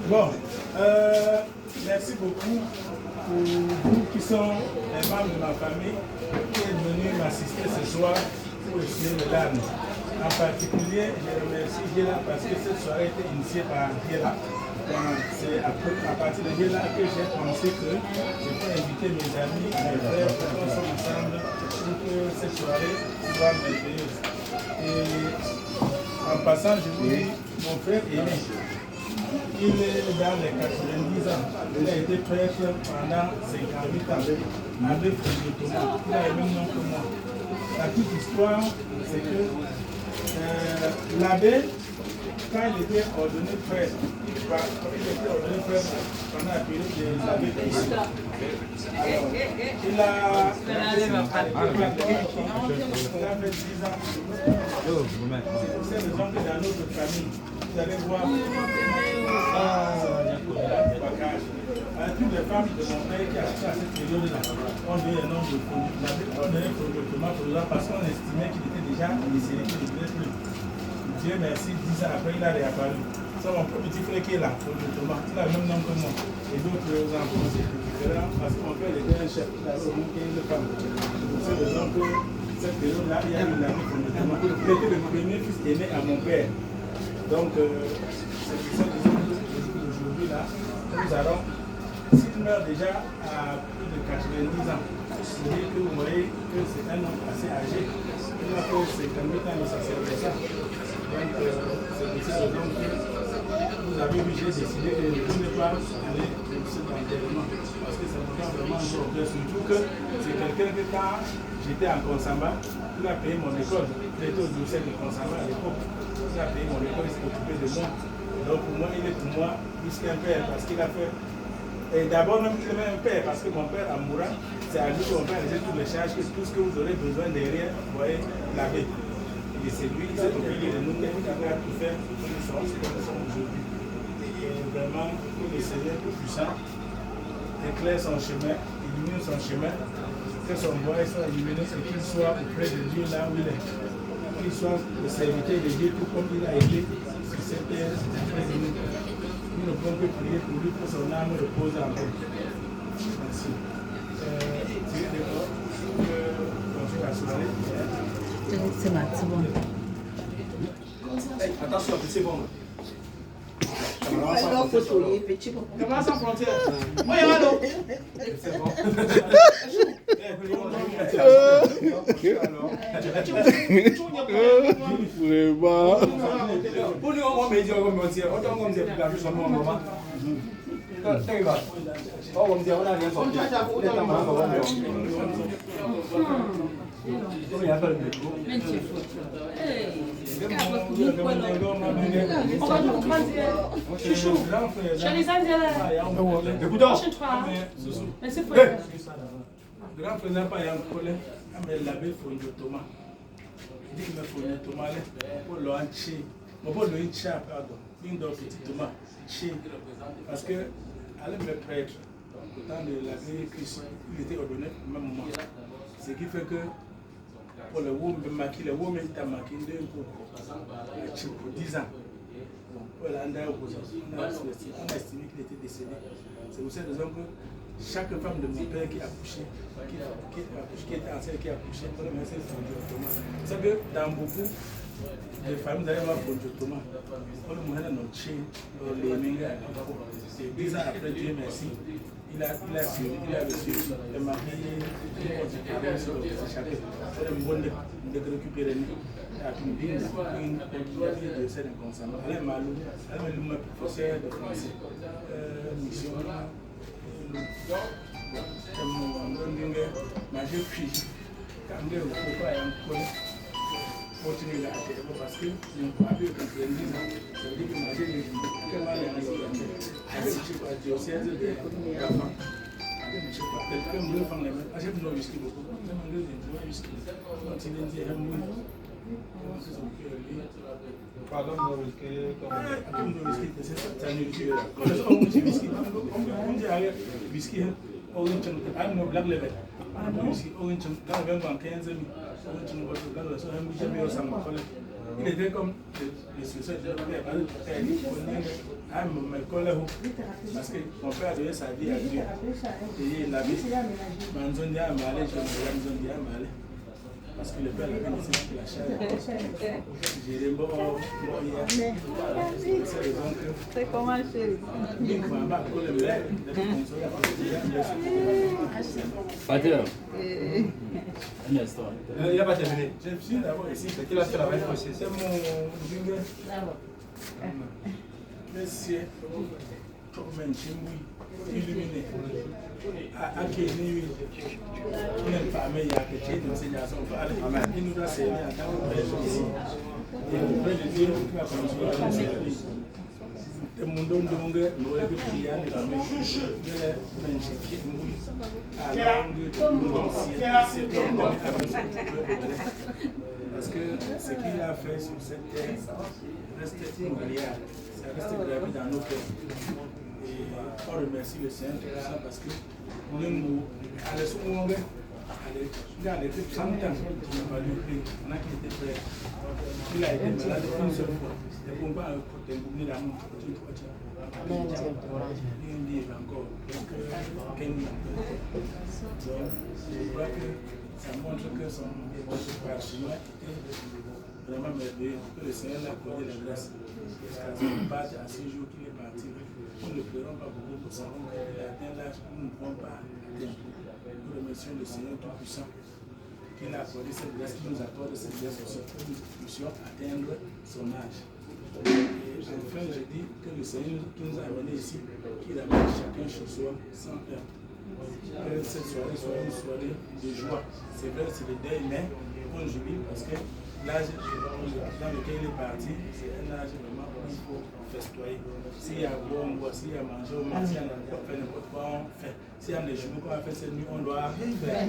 Bon, merci beaucoup pour vous qui sont les membres de ma famille qui êtes venus m'assister ce soir pour essayer le LAN. En particulier, je remercie Géla parce que cette soirée a été initiée par Géla. C'est à partir de Géla que j'ai pensé que je peux inviter mes amis, mes frères, pour qu'on soit ensemble pour que cette soirée soit merveilleuse. Et en passant, je vous dis, mon frère aîné, il est dans les 90 ans. Il a été prêtre pendant 58 ans. Avec Frédéric Thomas. Il a le même nom que moi. La petite histoire, c'est que l'abbé, quand il était ordonné prêtre, il était ordonné prêtre pendant la période des abbés ici. Il a fait 10 ans. C'est raison que dans notre famille, vous allez voir, toutes les femmes de mon père qui assistaient à cette période-là ont donné un nom de Thomas parce qu'on estimait qu'il était déjà décédé, qu'il ne devait plus. Dieu merci, 10 ans après, il a réapparu. C'est mon petit frère qui est là, Thomas, il a le même nom que moi. Et d'autres enfants, c'est différent parce que mon père était un chef, il avait au moins 15 femmes. C'est raison que cette période-là, il y a eu l'année pour Thomas. Il était le premier fils aîné à mon père. Donc, c'est pour ça que aujourd'hui, là, nous allons, s'il meurt déjà à plus de 90 ans, c'est-à-dire que vous voyez que c'est un homme assez âgé. Il a fait 58 ans de sacerdocat. Donc, c'est pour ça que vous avez vu, j'ai décidé de ne pas aller pour cet enterrement. Parce que ça me fait vraiment un jour. Surtout que c'est quelqu'un que quand j'étais en Consamba, il a payé mon école. Il était au dossier de Consamba à l'époque. Il a payé mon école, il s'est occupé de moi. Donc pour moi, il est pour moi plus qu'un père parce qu'il a fait. Et d'abord même il est un père parce que mon père Amoura, c'est à lui qu'on va laisser toutes les charges, que tout ce que vous aurez besoin derrière, vous voyez, laver. Et c'est lui qui s'est occupé de nous, qui a tout fait pour que nous soyons ce que nous sommes aujourd'hui. Et vraiment, que le Seigneur tout puissant éclaire son chemin, illumine son chemin, que son voix soit illuminé et qu'il soit auprès de Dieu là où il est. Qu'il soit le serviteur de Dieu tout comme il a été sur cette terre auprès de nous. Nous ne pouvons que prier pour lui, pour son âme repose en paix. Merci. Tu es d'accord pour continuer la soirée? C'est bon. Attention, c'est bon. Comment sans frontière? Moi, il y a un autre. C'est bon. Pour nous, on va dire comme on dit, autant qu'on dit la vie sur mon moment. On va dire, on a rien sorti. Grand frère n'a pas un collègue, mais l'abbé Fondio Thomas. Il dit qu'il me faut Thomas pour l'encher. Mais pour l'encher, pardon, une de petit Thomas, parce que, à le prêtre, au temps de l'abbé Christ, il était ordonné au même moment. Ce qui fait que, pour le woman, le woman est marqué pour 10 ans. Pour on a estimé qu'il était décédé. C'est pour cette raison que chaque femme de mon père qui a accouché, qui était enceinte, qui a accouché, pour le monsieur Fondio Thomas. Vous savez, dans beaucoup de familles, vous allez voir Fondio Thomas. Pour le moment, notre chien, les mingas, c'est 10 ans après, Dieu merci. il a reçu le mari sur le chapitre. C'est un bon de récupérer une de cette inconsciente. Elle est malou, elle est le professeur de français. Mission. Mais j'ai pris quand même pourquoi elle a continuer à faire parce que je ne peux pas dire que c'est 10 ans. Ça veut dire que ma vie est tellement avec le diocèse de l'enfant. Quelqu'un me fait un achète nos whisky beaucoup. Je me dis que whisky. Continuez à dire Pardon, nos whisky. Nos whisky, c'est ça. Ça nous dit. On dit whisky. On dit avec whisky. Orange, I'm no black level. Whisky orange. Quand on vient en 15 000. Il était comme le succès de parce que mon père a donné sa vie à Dieu. Et il avait parce que le père avait laissé la chair. C'est comment chérie? Pater. Il n'a pas terminé. Je suis d'abord ici. C'est qu'il a fait la même chose. C'est mon jingle. Monsieur, illuminé. À qui il n'est pas meilleur que Dieu, nous seigneur son Père. Il nous a servi en tant que frère ici. Et nous voulons le dire qui va continuer à nous servir. Le monde de Mungue, nous avons prié à la main. Parce que ce qu'il a fait sur cette terre reste immobilière, ça reste gravé dans nos cœurs. Et on remercie le Seigneur pour ça parce que nous, à la seconde, il a été 100 ans, on a quitté près. Il a été malade une seule fois. Et pour ne pas tenir la main, il dit encore, je crois que ça montre que son parchemin était vraiment merveilleux, que le Seigneur l'a accordé la grâce. Jusqu'à ce part à ce jour qu'il est parti, nous ne pleurons pas beaucoup pour ça, qu'il a atteint l'âge que nous ne pouvons pas atteindre. Nous remercions le Seigneur Tout-Puissant qui a accordé cette grâce, qui nous accorde cette grâce aussi pour que nous puissions atteindre son âge. Et enfin, je dis que le Seigneur qui nous a amenés ici, qu'il amène chacun chez soi sans peur. Que cette soirée soit une soirée de joie. C'est vrai, c'est le deuil, mais on jubile parce que l'âge dans lequel il est parti, c'est un âge vraiment où il faut festoyer. S'il y a à boire, on boit. S'il y a à manger, on mange. S'il y a à faire n'importe quoi, on fait. S'il y a des jours qu'on va faire cette nuit, on doit faire.